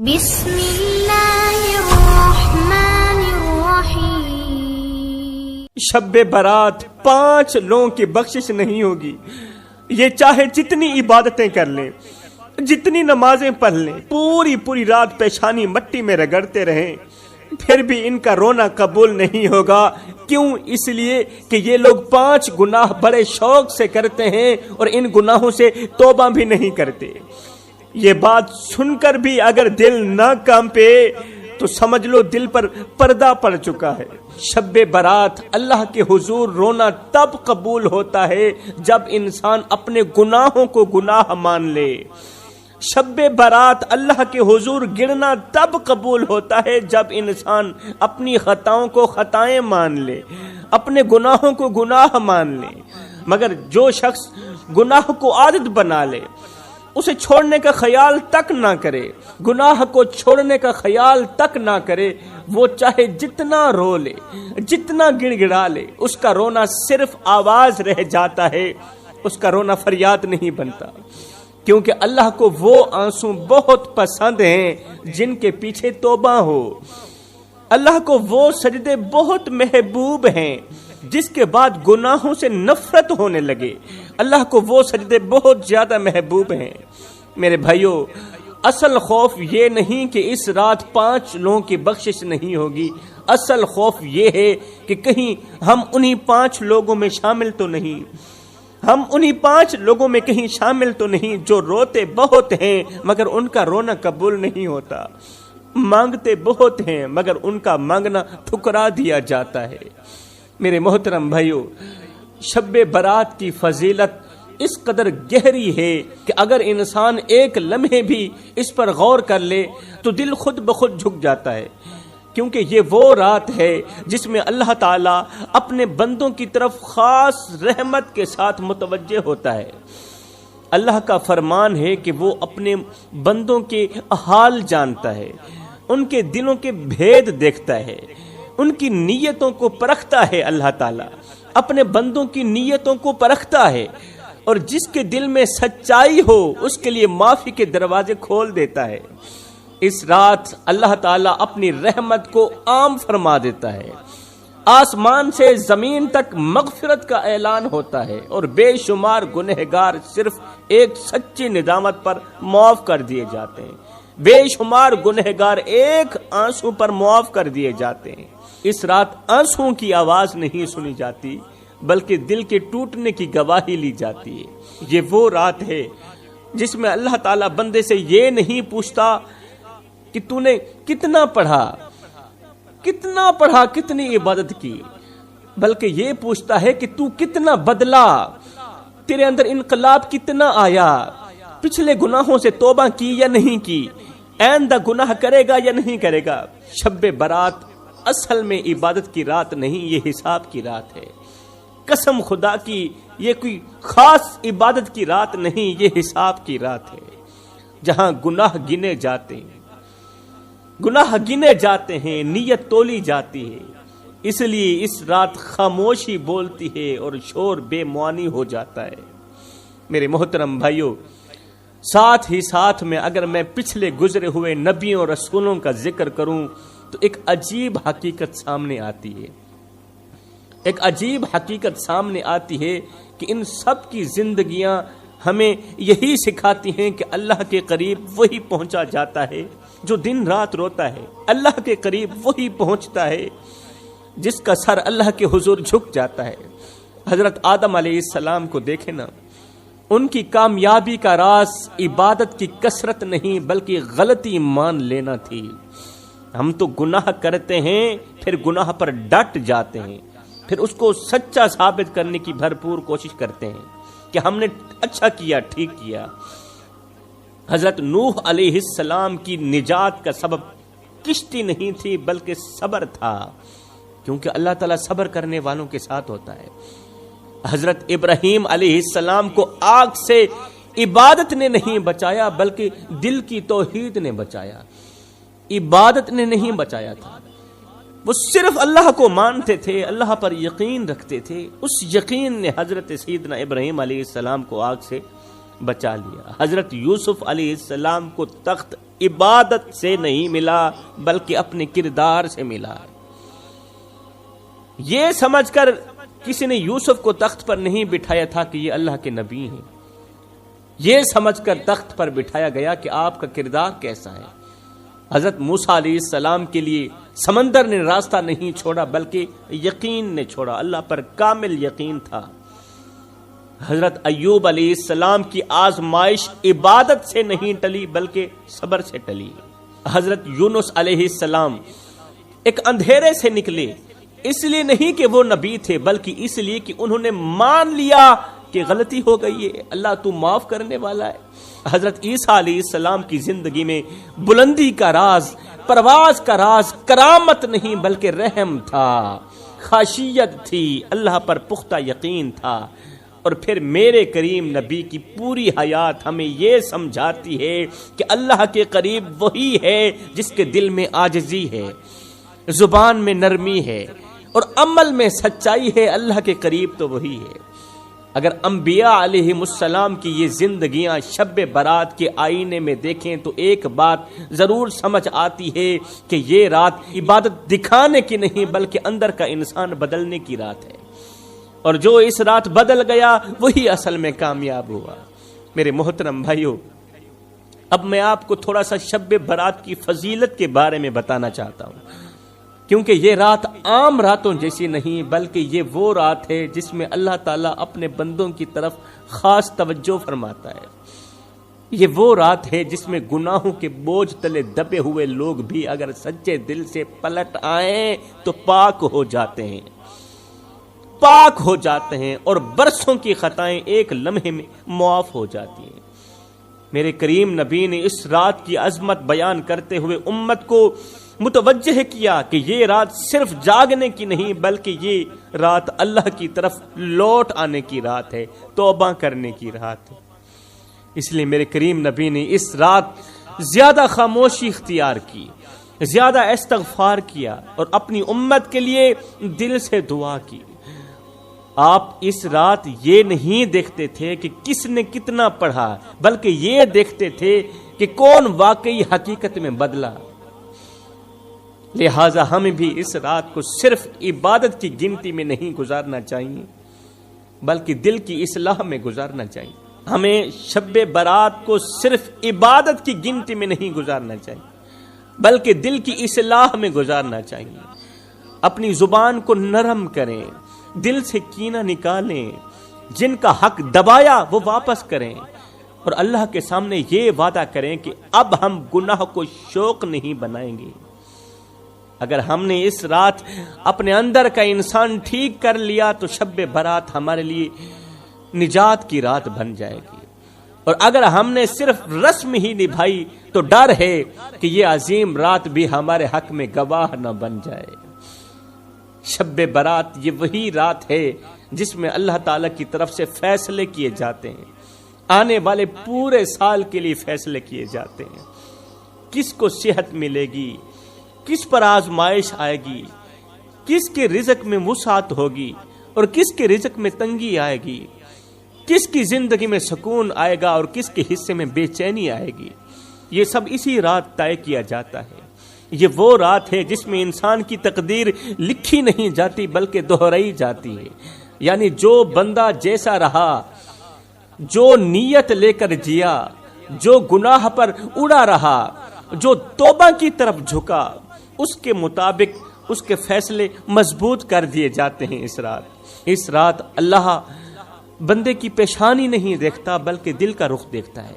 بسم اللہ الرحمن الرحیم۔ شب برات 5 لوگوں کی بخشش نہیں ہوگی، یہ چاہے جتنی عبادتیں کر لیں، جتنی نمازیں پڑھ لیں، پوری رات پیشانی مٹی میں رگڑتے رہیں، پھر بھی ان کا رونا قبول نہیں ہوگا۔ کیوں؟ اس لیے کہ یہ لوگ 5 گناہ بڑے شوق سے کرتے ہیں اور ان گناہوں سے توبہ بھی نہیں کرتے۔ یہ بات سن کر بھی اگر دل نہ کانپے تو سمجھ لو دل پر پردہ پڑ چکا ہے۔ شب برات اللہ کے حضور رونا تب قبول ہوتا ہے جب انسان اپنے گناہوں کو گناہ مان لے۔ شب برات اللہ کے حضور گرنا تب قبول ہوتا ہے جب انسان اپنی خطاؤں کو خطائیں مان لے، اپنے گناہوں کو گناہ مان لے۔ مگر جو شخص گناہ کو عادت بنا لے، اسے چھوڑنے کا خیال تک نہ کرے، گناہ کو چھوڑنے کا خیال تک نہ کرے، وہ چاہے جتنا رو لے، جتنا گڑ گڑا لے، اس کا رونا صرف آواز رہ جاتا ہے، اس کا رونا فریاد نہیں بنتا۔ کیونکہ اللہ کو وہ آنسو بہت پسند ہیں جن کے پیچھے توبہ ہو، اللہ کو وہ سجدے بہت محبوب ہیں جس کے بعد گناہوں سے نفرت ہونے لگے، اللہ کو وہ سجدے بہت زیادہ محبوب ہیں۔ میرے بھائیوں، اصل خوف یہ نہیں کہ اس رات 5 لوگوں کی بخشش نہیں ہوگی، اصل خوف یہ ہے کہ کہیں ہم انہی 5 لوگوں میں شامل تو نہیں، ہم انہی 5 لوگوں میں کہیں شامل تو نہیں جو روتے بہت ہیں مگر ان کا رونا قبول نہیں ہوتا، مانگتے بہت ہیں مگر ان کا مانگنا ٹھکرا دیا جاتا ہے۔ میرے محترم بھائیوں، شب برات کی فضیلت اس قدر گہری ہے کہ اگر انسان ایک لمحے بھی اس پر غور کر لے تو دل خود بخود جھک جاتا ہے، کیونکہ یہ وہ رات ہے جس میں اللہ تعالیٰ اپنے بندوں کی طرف خاص رحمت کے ساتھ متوجہ ہوتا ہے۔ اللہ کا فرمان ہے کہ وہ اپنے بندوں کے حال جانتا ہے، ان کے دلوں کے بھید دیکھتا ہے، ان کی نیتوں کو پرکھتا ہے۔ اللہ تعالیٰ اپنے بندوں کی نیتوں کو پرکھتا ہے اور جس کے دل میں سچائی ہو اس کے لیے معافی کے دروازے کھول دیتا ہے۔ اس رات اللہ تعالیٰ اپنی رحمت کو عام فرما دیتا ہے، آسمان سے زمین تک مغفرت کا اعلان ہوتا ہے اور بے شمار گنہگار صرف ایک سچی ندامت پر معاف کر دیے جاتے ہیں، بے شمار گنہگار ایک آنسو پر معاف کر دیے جاتے ہیں۔ اس رات آنسوؤں کی آواز نہیں سنی جاتی بلکہ دل کے ٹوٹنے کی گواہی لی جاتی ہے۔ یہ وہ رات ہے جس میں اللہ تعالیٰ بندے سے یہ نہیں پوچھتا کہ تو نے کتنا پڑھا، کتنی عبادت کی، بلکہ یہ پوچھتا ہے کہ تو کتنا بدلا، تیرے اندر انقلاب کتنا آیا، پچھلے گناہوں سے توبہ کی یا نہیں کی، آئندہ گناہ کرے گا یا نہیں کرے گا۔ شب برات اصل میں عبادت کی رات نہیں، یہ حساب کی رات ہے۔ قسم خدا کی یہ کوئی خاص عبادت کی رات نہیں، یہ حساب کی رات ہے جہاں گناہ گنے جاتے ہیں، نیت تولی جاتی ہے۔ اس لیے اس رات خاموشی بولتی ہے اور شور بے معانی ہو جاتا ہے۔ میرے محترم بھائیوں، ساتھ ہی ساتھ میں اگر میں پچھلے گزرے ہوئے نبیوں اور رسولوں کا ذکر کروں تو ایک عجیب حقیقت سامنے آتی ہے، ایک عجیب حقیقت سامنے آتی ہے کہ ان سب کی زندگیاں ہمیں یہی سکھاتی ہیں کہ اللہ کے قریب وہی پہنچا جاتا ہے جو دن رات روتا ہے، اللہ کے قریب وہی پہنچتا ہے جس کا سر اللہ کے حضور جھک جاتا ہے۔ حضرت آدم علیہ السلام کو دیکھیں نا، ان کی کامیابی کا راز عبادت کی کثرت نہیں بلکہ غلطی مان لینا تھی۔ ہم تو گناہ کرتے ہیں پھر گناہ پر ڈٹ جاتے ہیں، پھر اس کو سچا ثابت کرنے کی بھرپور کوشش کرتے ہیں کہ ہم نے اچھا کیا، ٹھیک کیا۔ حضرت نوح علیہ السلام کی نجات کا سبب کشتی نہیں تھی بلکہ صبر تھا، کیونکہ اللہ تعالیٰ صبر کرنے والوں کے ساتھ ہوتا ہے۔ حضرت ابراہیم علیہ السلام کو آگ سے عبادت نے نہیں بچایا بلکہ دل کی توحید نے بچایا، عبادت نے نہیں بچایا تھا۔ وہ صرف اللہ کو مانتے تھے، اللہ پر یقین رکھتے تھے، اس یقین نے حضرت سیدنا ابراہیم علیہ السلام کو آگ سے بچا لیا۔ حضرت یوسف علیہ السلام کو تخت عبادت سے نہیں ملا بلکہ اپنے کردار سے ملا۔ یہ سمجھ کر کسی نے یوسف کو تخت پر نہیں بٹھایا تھا کہ یہ اللہ کے نبی ہیں، یہ سمجھ کر تخت پر بٹھایا گیا کہ آپ کا کردار کیسا ہے۔ حضرت موسیٰ علیہ السلام کے لیے سمندر نے راستہ نہیں چھوڑا بلکہ یقین نے چھوڑا، اللہ پر کامل یقین تھا۔ حضرت ایوب علیہ السلام کی آزمائش عبادت سے نہیں ٹلی بلکہ صبر سے ٹلی۔ حضرت یونس علیہ السلام ایک اندھیرے سے نکلے، اس لیے نہیں کہ وہ نبی تھے بلکہ اس لیے کہ انہوں نے مان لیا کہ غلطی ہو گئی ہے، اللہ تو معاف کرنے والا ہے۔ حضرت عیسیٰ علیہ السلام کی زندگی میں بلندی کا راز، پرواز کا راز کرامت نہیں بلکہ رحم تھا، خاشیت تھی، اللہ پر پختہ یقین تھا۔ اور پھر میرے کریم نبی کی پوری حیات ہمیں یہ سمجھاتی ہے کہ اللہ کے قریب وہی ہے جس کے دل میں عاجزی ہے، زبان میں نرمی ہے اور عمل میں سچائی ہے، اللہ کے قریب تو وہی ہے۔ اگر انبیاء علیہ السلام کی یہ زندگیاں شب برات کے آئینے میں دیکھیں تو ایک بات ضرور سمجھ آتی ہے کہ یہ رات عبادت دکھانے کی نہیں بلکہ اندر کا انسان بدلنے کی رات ہے، اور جو اس رات بدل گیا وہی اصل میں کامیاب ہوا۔ میرے محترم بھائیو، اب میں آپ کو تھوڑا سا شب برات کی فضیلت کے بارے میں بتانا چاہتا ہوں، کیونکہ یہ رات عام راتوں جیسی نہیں بلکہ یہ وہ رات ہے جس میں اللہ تعالیٰ اپنے بندوں کی طرف خاص توجہ فرماتا ہے۔ یہ وہ رات ہے جس میں گناہوں کے بوجھ تلے دبے ہوئے لوگ بھی اگر سچے دل سے پلٹ آئیں تو پاک ہو جاتے ہیں، پاک ہو جاتے ہیں، اور برسوں کی خطائیں ایک لمحے میں معاف ہو جاتی ہیں۔ میرے کریم نبی نے اس رات کی عظمت بیان کرتے ہوئے امت کو متوجہ کیا کہ یہ رات صرف جاگنے کی نہیں بلکہ یہ رات اللہ کی طرف لوٹ آنے کی رات ہے، توبہ کرنے کی رات ہے۔ اس لیے میرے کریم نبی نے اس رات زیادہ خاموشی اختیار کی، زیادہ استغفار کیا اور اپنی امت کے لیے دل سے دعا کی۔ آپ اس رات یہ نہیں دیکھتے تھے کہ کس نے کتنا پڑھا بلکہ یہ دیکھتے تھے کہ کون واقعی حقیقت میں بدلا۔ لہٰذا ہمیں بھی اس رات کو صرف عبادت کی گنتی میں نہیں گزارنا چاہیے بلکہ دل کی اصلاح میں گزارنا چاہیے۔ ہمیں شب برات کو صرف عبادت کی گنتی میں نہیں گزارنا چاہیے بلکہ دل کی اصلاح میں گزارنا چاہیے۔ اپنی زبان کو نرم کریں، دل سے کینہ نکالیں، جن کا حق دبایا وہ واپس کریں، اور اللہ کے سامنے یہ وعدہ کریں کہ اب ہم گناہ کو شوق نہیں بنائیں گے۔ اگر ہم نے اس رات اپنے اندر کا انسان ٹھیک کر لیا تو شب برات ہمارے لیے نجات کی رات بن جائے گی، اور اگر ہم نے صرف رسم ہی نبھائی تو ڈر ہے کہ یہ عظیم رات بھی ہمارے حق میں گواہ نہ بن جائے۔ شب برات یہ وہی رات ہے جس میں اللہ تعالیٰ کی طرف سے فیصلے کیے جاتے ہیں، آنے والے پورے سال کے لیے فیصلے کیے جاتے ہیں۔ کس کو صحت ملے گی، کس پر آزمائش آئے گی، کس کے رزق میں وسعت ہوگی اور کس کے رزق میں تنگی آئے گی، کس کی زندگی میں سکون آئے گا اور کس کے حصے میں بے چینی آئے گی، یہ سب اسی رات طے کیا جاتا ہے۔ یہ وہ رات ہے جس میں انسان کی تقدیر لکھی نہیں جاتی بلکہ دہرائی جاتی ہے، یعنی جو بندہ جیسا رہا، جو نیت لے کر جیا، جو گناہ پر اڑا رہا، جو توبہ کی طرف جھکا، اس کے مطابق اس کے فیصلے مضبوط کر دیے جاتے ہیں۔ اس رات اللہ بندے کی پیشانی نہیں دیکھتا بلکہ دل کا رخ دیکھتا ہے،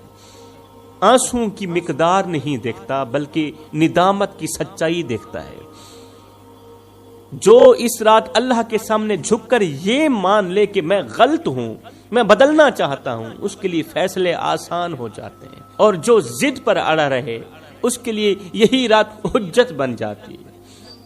آنسوں کی مقدار نہیں دیکھتا بلکہ ندامت کی سچائی دیکھتا ہے۔ جو اس رات اللہ کے سامنے جھک کر یہ مان لے کہ میں غلط ہوں، میں بدلنا چاہتا ہوں، اس کے لیے فیصلے آسان ہو جاتے ہیں، اور جو ضد پر اڑا رہے اس کے لیے یہی رات حجت بن جاتی ہے۔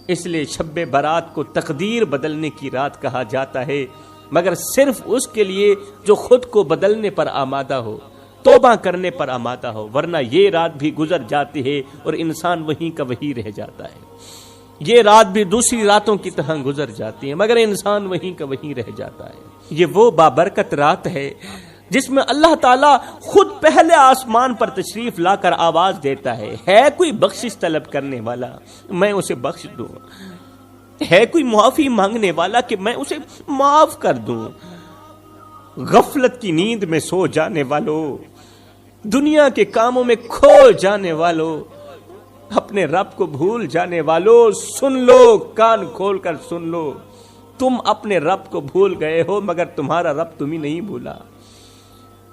اس لیے شب برات کو تقدیر بدلنے کی رات کہا جاتا ہے، مگر صرف اس کے لیے جو خود کو بدلنے پر آمادہ ہو، توبہ کرنے پر آمادہ ہو، ورنہ یہ رات بھی گزر جاتی ہے اور انسان وہیں کا وہیں رہ جاتا ہے۔ یہ رات بھی دوسری راتوں کی طرح گزر جاتی ہے مگر انسان وہیں کا وہیں رہ جاتا ہے۔ یہ وہ بابرکت رات ہے جس میں اللہ تعالیٰ خود پہلے آسمان پر تشریف لا کر آواز دیتا ہے کوئی بخشش طلب کرنے والا میں اسے بخش دوں، ہے کوئی معافی مانگنے والا کہ میں اسے معاف کر دوں۔ غفلت کی نیند میں سو جانے والوں، دنیا کے کاموں میں کھو جانے والوں، اپنے رب کو بھول جانے والوں، سن لو، کان کھول کر سن لو، تم اپنے رب کو بھول گئے ہو مگر تمہارا رب تمہیں نہیں بھولا۔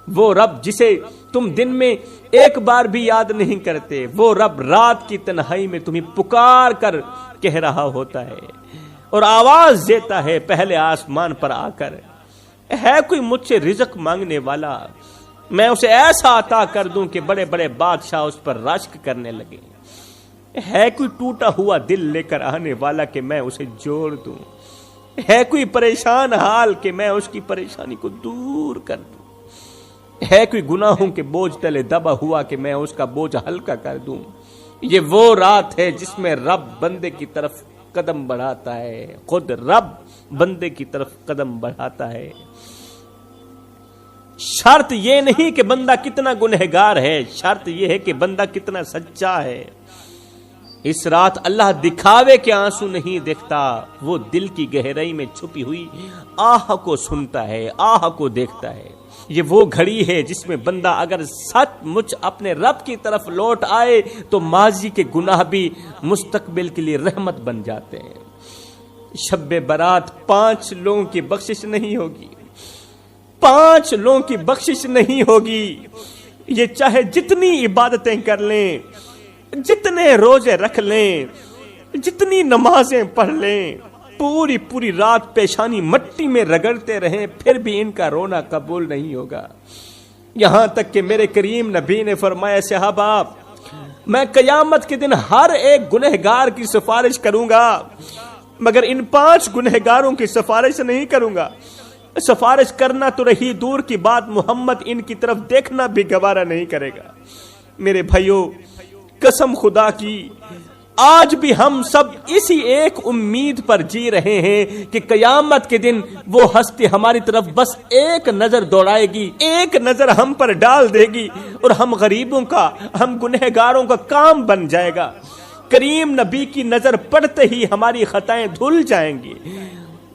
وہ رب جسے تم دن میں ایک بار بھی یاد نہیں کرتے، وہ رب رات کی تنہائی میں تمہیں پکار کر کہہ رہا ہوتا ہے اور آواز دیتا ہے پہلے آسمان پر آ کر، ہے کوئی مجھ سے رزق مانگنے والا میں اسے ایسا عطا کر دوں کہ بڑے بڑے بادشاہ اس پر رشک کرنے لگے، ہے کوئی ٹوٹا ہوا دل لے کر آنے والا کہ میں اسے جوڑ دوں، ہے کوئی پریشان حال کہ میں اس کی پریشانی کو دور کر دوں، ہے کوئی گناہوں کے بوجھ تلے دبا ہوا کہ میں اس کا بوجھ ہلکا کر دوں۔ یہ وہ رات ہے جس میں رب بندے کی طرف قدم بڑھاتا ہے، خود رب بندے کی طرف قدم بڑھاتا ہے۔ شرط یہ نہیں کہ بندہ کتنا گنہگار ہے، شرط یہ ہے کہ بندہ کتنا سچا ہے۔ اس رات اللہ دکھاوے کے آنسو نہیں دیکھتا، وہ دل کی گہرائی میں چھپی ہوئی آہ کو سنتا ہے، آہ کو دیکھتا ہے۔ یہ وہ گھڑی ہے جس میں بندہ اگر سچ مچ اپنے رب کی طرف لوٹ آئے تو ماضی کے گناہ بھی مستقبل کے لیے رحمت بن جاتے ہیں۔ شب برات 5 لوگوں کی بخشش نہیں ہوگی، 5 لوگوں کی بخشش نہیں ہوگی، یہ چاہے جتنی عبادتیں کر لیں، جتنے روزے رکھ لیں، جتنی نمازیں پڑھ لیں، پوری رات پیشانی مٹی میں رگڑتے رہیں، پھر بھی ان کا رونا قبول نہیں ہوگا۔ یہاں تک کہ میرے کریم نبی نے فرمایا، صحابہ میں قیامت کے دن ہر ایک گنہگار کی سفارش کروں گا مگر ان 5 گنہگاروں کی سفارش نہیں کروں گا۔ سفارش کرنا تو رہی دور کی بات، محمد ان کی طرف دیکھنا بھی گوارا نہیں کرے گا۔ میرے بھائیوں، قسم خدا کی آج بھی ہم سب اسی ایک امید پر جی رہے ہیں کہ قیامت کے دن وہ ہستی ہماری طرف بس ایک نظر دوڑائے گی، ایک نظر ہم پر ڈال دے گی اور ہم غریبوں کا، ہم گنہگاروں کا کام بن جائے گا۔ کریم نبی کی نظر پڑتے ہی ہماری خطائیں دھل جائیں گی،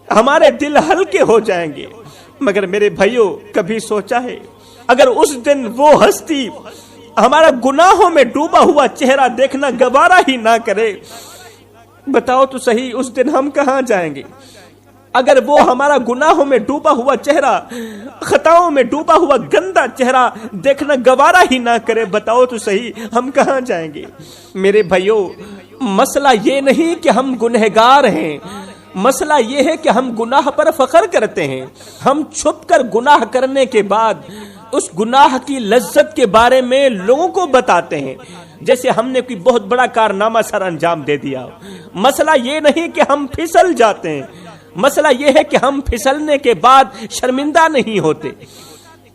ہمارے دل ہلکے ہو جائیں گے۔ مگر میرے بھائیوں، کبھی سوچا ہے اگر اس دن وہ ہستی ہمارا گناہوں میں ڈوبا ہوا چہرہ دیکھنا گوارا ہی نہ کرے، بتاؤ تو صحیح اس دن ہم کہاں جائیں گے؟ اگر وہ ہمارا گناہوں میں ڈوبا ہوا چہرہ، خطاؤں میں ڈوبا ہوا گندا چہرہ دیکھنا گوارا ہی نہ کرے، بتاؤ تو صحیح ہم کہاں جائیں گے؟ میرے بھائیوں، مسئلہ یہ نہیں کہ ہم گنہگار ہیں، مسئلہ یہ ہے کہ ہم گناہ پر فخر کرتے ہیں، ہم چھپ کر گناہ کرنے کے بعد اس گناہ کی لذت کے بارے میں لوگوں کو بتاتے ہیں جیسے ہم نے کوئی بہت بڑا کارنامہ سر انجام دے دیا۔ مسئلہ یہ نہیں کہ ہم پھسل جاتے ہیں، مسئلہ یہ ہے کہ ہم پھسلنے کے بعد شرمندہ نہیں ہوتے،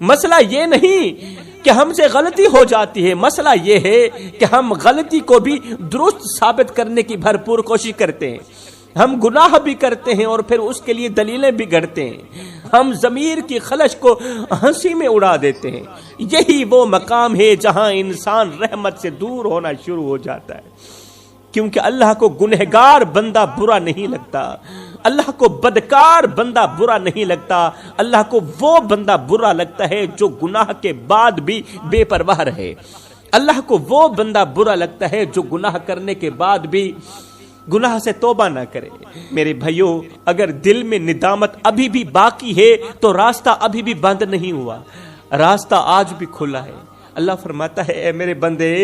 مسئلہ یہ نہیں کہ ہم سے غلطی ہو جاتی ہے، مسئلہ یہ ہے کہ ہم غلطی کو بھی درست ثابت کرنے کی بھرپور کوشش کرتے ہیں، ہم گناہ بھی کرتے ہیں اور پھر اس کے لیے دلیلیں بھی گھڑتے ہیں، ہم ضمیر کی خلش کو ہنسی میں اڑا دیتے ہیں۔ یہی وہ مقام ہے جہاں انسان رحمت سے دور ہونا شروع ہو جاتا ہے، کیونکہ اللہ کو گنہگار بندہ برا نہیں لگتا، اللہ کو بدکار بندہ برا نہیں لگتا، اللہ کو وہ بندہ برا لگتا ہے جو گناہ کے بعد بھی بے پرواہ رہے، اللہ کو وہ بندہ برا لگتا ہے جو گناہ کرنے کے بعد بھی گناہ سے توبہ نہ کرے۔ میرے بھائیوں، اگر دل میں ندامت ابھی بھی باقی ہے تو راستہ ابھی بھی بند نہیں ہوا، راستہ آج بھی کھلا ہے۔ اللہ فرماتا ہے، اے میرے بندے،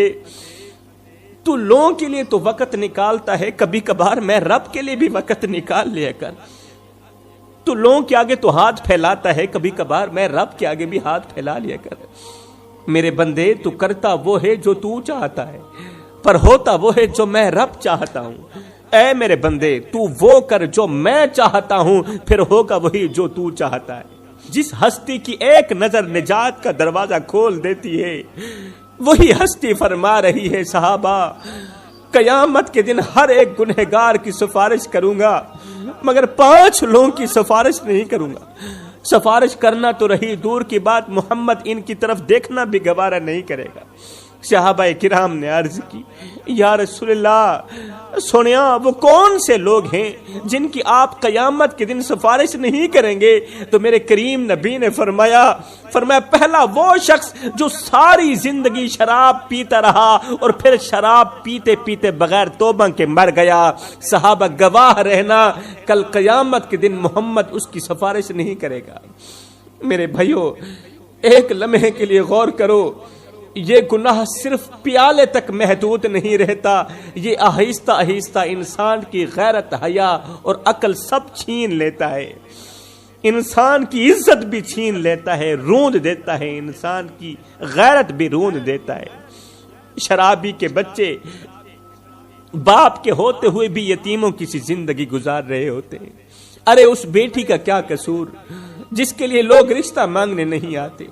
تو لوگوں کے لیے تو وقت نکالتا ہے، کبھی کبھار میں رب کے لیے بھی وقت نکال لیا کر۔ تو لوگوں کے آگے تو ہاتھ پھیلاتا ہے، کبھی کبھار میں رب کے آگے بھی ہاتھ پھیلا لیا کر۔ میرے بندے، تو کرتا وہ ہے جو تو چاہتا ہے، پر ہوتا وہ ہے جو میں رب چاہتا ہوں۔ اے میرے بندے، تو وہ کر جو میں چاہتا ہوں، پھر ہوگا وہی جو تو چاہتا ہے۔ جس ہستی کی ایک نظر نجات کا دروازہ کھول دیتی ہے، وہی ہستی فرما رہی ہے، صحابہ قیامت کے دن ہر ایک گنہگار کی سفارش کروں گا مگر 5 لوگوں کی سفارش نہیں کروں گا۔ سفارش کرنا تو رہی دور کی بات، محمد ان کی طرف دیکھنا بھی گوارا نہیں کرے گا۔ صحابہ کرام نے عرض کی یا رسول اللہ سنیا وہ کون سے لوگ ہیں جن کی آپ قیامت کے دن سفارش نہیں کریں گے؟ تو میرے کریم نبی نے فرمایا پہلا وہ شخص جو ساری زندگی شراب پیتا رہا اور پھر شراب پیتے پیتے بغیر توبہ کے مر گیا۔ صحابہ گواہ رہنا کل قیامت کے دن محمد اس کی سفارش نہیں کرے گا۔ میرے بھائیو ایک لمحے کے لیے غور کرو، یہ گناہ صرف پیالے تک محدود نہیں رہتا، یہ آہستہ آہستہ انسان کی غیرت، حیا اور عقل سب چھین لیتا ہے، انسان کی عزت بھی چھین لیتا ہے، روند دیتا ہے، انسان کی غیرت بھی روند دیتا ہے۔ شرابی کے بچے باپ کے ہوتے ہوئے بھی یتیموں کی سی زندگی گزار رہے ہوتے ہیں۔ ارے اس بیٹی کا کیا قصور جس کے لیے لوگ رشتہ مانگنے نہیں آتے؟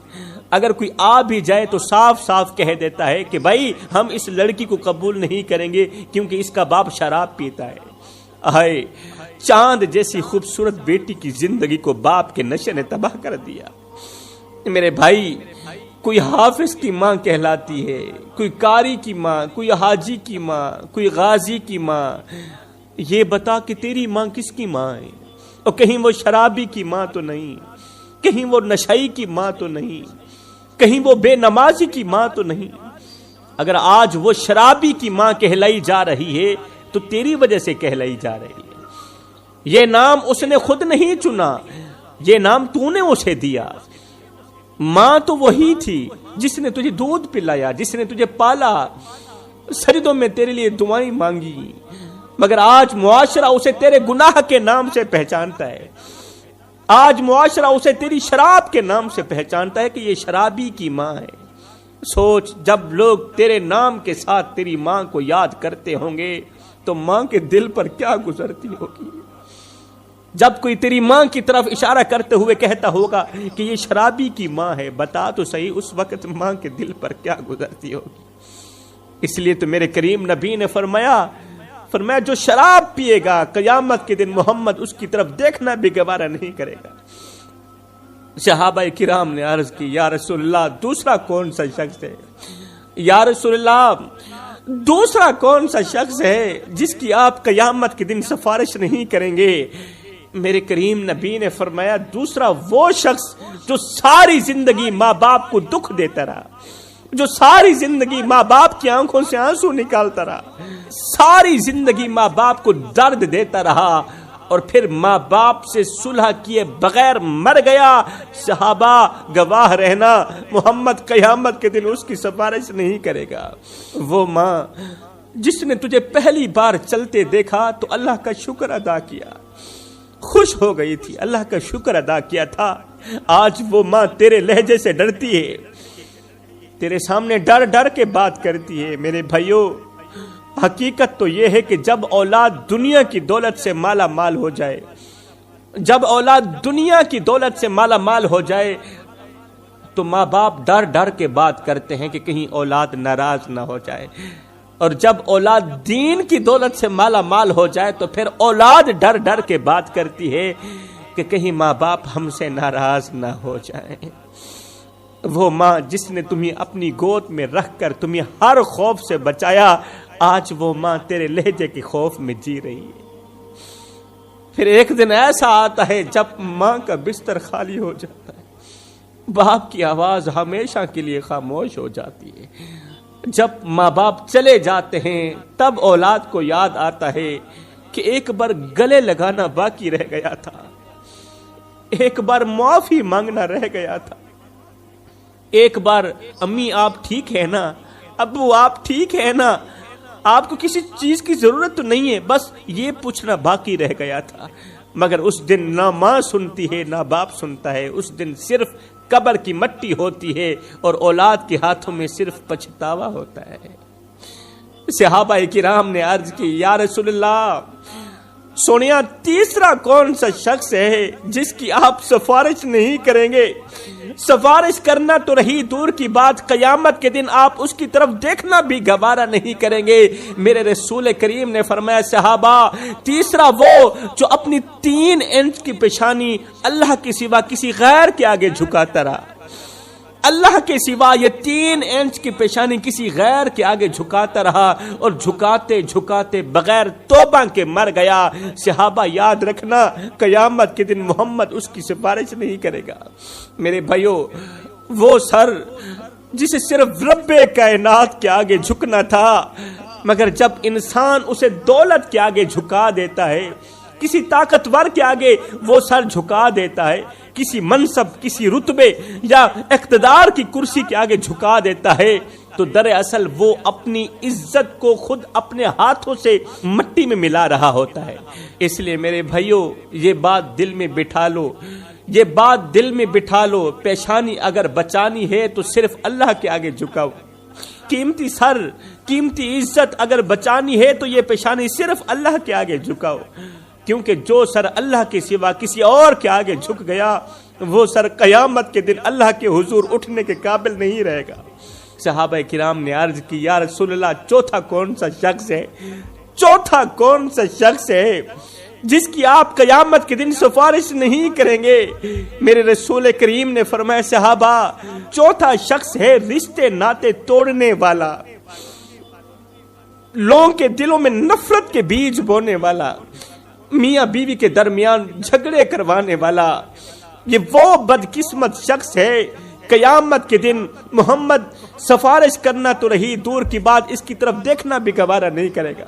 اگر کوئی آ بھی جائے تو صاف صاف کہہ دیتا ہے کہ بھائی ہم اس لڑکی کو قبول نہیں کریں گے کیونکہ اس کا باپ شراب پیتا ہے۔ آئے چاند جیسی خوبصورت بیٹی کی زندگی کو باپ کے نشے نے تباہ کر دیا۔ میرے بھائی کوئی حافظ کی ماں کہلاتی ہے، کوئی قاری کی ماں، کوئی حاجی کی ماں، کوئی غازی کی ماں۔ یہ بتا کہ تیری ماں کس کی ماں ہے؟ اور کہیں وہ شرابی کی ماں تو نہیں، کہیں وہ نشئی کی ماں تو نہیں، کہیں وہ بے نمازی کی ماں تو نہیں۔ اگر آج وہ شرابی کی ماں کہلائی جا رہی ہے تو تیری وجہ سے کہلائی جا رہی ہے۔ یہ نام اس نے خود نہیں چنا، یہ نام تو نے اسے دیا۔ ماں تو وہی تھی جس نے تجھے دودھ پلایا، جس نے تجھے پالا، سجدوں میں تیرے لیے دعائیں مانگی، مگر آج معاشرہ اسے تیرے گناہ کے نام سے پہچانتا ہے۔ آج معاشرہ اسے تیری شراب کے نام سے پہچانتا ہے کہ یہ شرابی کی ماں ہے۔ سوچ جب لوگ تیرے نام کے ساتھ تیری ماں کو یاد کرتے ہوں گے تو ماں کے دل پر کیا گزرتی ہوگی؟ جب کوئی تیری ماں کی طرف اشارہ کرتے ہوئے کہتا ہوگا کہ یہ شرابی کی ماں ہے، بتا تو صحیح اس وقت ماں کے دل پر کیا گزرتی ہوگی؟ اس لیے تو میرے کریم نبی نے فرمایا جو شراب پیے گا قیامت کے دن محمد اس کی طرف دیکھنا بھی گوارا نہیں کرے گا۔ صحابہ کرام نے عرض کی یا رسول اللہ دوسرا کون سا شخص ہے؟ یا رسول اللہ دوسرا کون سا شخص ہے جس کی آپ قیامت کے دن سفارش نہیں کریں گے؟ میرے کریم نبی نے فرمایا دوسرا وہ شخص جو ساری زندگی ماں باپ کو دکھ دیتا رہا، جو ساری زندگی ماں باپ کی آنکھوں سے آنسو نکالتا رہا، ساری زندگی ماں باپ کو درد دیتا رہا اور پھر ماں باپ سے صلح کیے بغیر مر گیا۔ صحابہ گواہ رہنا محمد قیامت کے دن اس کی سفارش نہیں کرے گا۔ وہ ماں جس نے تجھے پہلی بار چلتے دیکھا تو اللہ کا شکر ادا کیا، خوش ہو گئی تھی، اللہ کا شکر ادا کیا تھا، آج وہ ماں تیرے لہجے سے ڈرتی ہے، تیرے سامنے ڈر ڈر کے بات کرتی ہے۔ میرے بھائیوں حقیقت تو یہ ہے کہ جب اولاد دنیا کی دولت سے مالا مال ہو جائے، جب اولاد دنیا کی دولت سے مالا مال ہو جائے تو ماں باپ ڈر ڈر کے بات کرتے ہیں کہ کہیں اولاد ناراض نہ ہو جائے، اور جب اولاد دین کی دولت سے مالا مال ہو جائے تو پھر اولاد ڈر ڈر کے بات کرتی ہے کہ کہیں ماں باپ ہم سے ناراض نہ ہو جائیں۔ وہ ماں جس نے تمہیں اپنی گود میں رکھ کر تمہیں ہر خوف سے بچایا، آج وہ ماں تیرے لہجے کے خوف میں جی رہی ہے۔ پھر ایک دن ایسا آتا ہے جب ماں کا بستر خالی ہو جاتا ہے، باپ کی آواز ہمیشہ کے لیے خاموش ہو جاتی ہے۔ جب ماں باپ چلے جاتے ہیں تب اولاد کو یاد آتا ہے کہ ایک بار گلے لگانا باقی رہ گیا تھا، ایک بار معافی مانگنا رہ گیا تھا، ایک بار امی آپ ٹھیک ہے نا، ابو آپ ٹھیک ہے نا، آپ کو کسی چیز کی ضرورت تو نہیں ہے، بس یہ پوچھنا باقی رہ گیا تھا۔ مگر اس دن نہ ماں سنتی ہے نہ باپ سنتا ہے، اس دن صرف قبر کی مٹی ہوتی ہے اور اولاد کے ہاتھوں میں صرف پچھتاوا ہوتا ہے۔ صحابہ کرام نے عرض کی یا رسول اللہ سونیا تیسرا کون سا شخص ہے جس کی آپ سفارش نہیں کریں گے؟ سفارش کرنا تو رہی دور کی بات، قیامت کے دن آپ اس کی طرف دیکھنا بھی گوارا نہیں کریں گے۔ میرے رسول کریم نے فرمایا صحابہ، تیسرا وہ جو اپنی 3 انچ کی پیشانی اللہ کے سوا کسی غیر کے آگے جھکاتا رہا، اللہ کے سوا یہ 3 انچ کی پیشانی کسی غیر کے آگے جھکاتا رہا اور جھکاتے جھکاتے بغیر توبہ کے مر گیا۔ صحابہ یاد رکھنا، قیامت کے دن محمد اس کی سفارش نہیں کرے گا۔ میرے بھائیو، وہ سر جسے صرف رب کائنات کے آگے جھکنا تھا، مگر جب انسان اسے دولت کے آگے جھکا دیتا ہے، کسی طاقتور کے آگے وہ سر جھکا دیتا ہے، کسی منصب، کسی رتبے یا اقتدار کی کرسی کے آگے جھکا دیتا ہے، تو دراصل وہ اپنی عزت کو خود اپنے ہاتھوں سے مٹی میں ملا رہا ہوتا ہے۔ اس لیے میرے بھائیوں، یہ بات دل میں بٹھا لو، یہ بات دل میں بٹھا لو، پیشانی اگر بچانی ہے تو صرف اللہ کے آگے جھکاؤ۔ قیمتی سر، قیمتی عزت اگر بچانی ہے تو یہ پیشانی صرف اللہ کے آگے جھکاؤ، کیونکہ جو سر اللہ کے سوا کسی اور کے آگے جھک گیا، وہ سر قیامت کے دن اللہ کے حضور اٹھنے کے قابل نہیں رہے گا۔ صحابہ کرام نے عرض کی، یا رسول اللہ، چوتھا کون سا شخص ہے؟ چوتھا کون سا شخص ہے جس کی آپ قیامت کے دن سفارش نہیں کریں گے؟ میرے رسول کریم نے فرمایا صحابہ، چوتھا شخص ہے رشتے ناتے توڑنے والا، لوگوں کے دلوں میں نفرت کے بیج بونے والا، میاں بیوی کے درمیان جھگڑے کروانے والا۔ یہ وہ بدقسمت شخص ہے، قیامت کے دن محمد سفارش کرنا تو رہی دور کی بات، اس کی طرف دیکھنا بھی گوارا نہیں کرے گا۔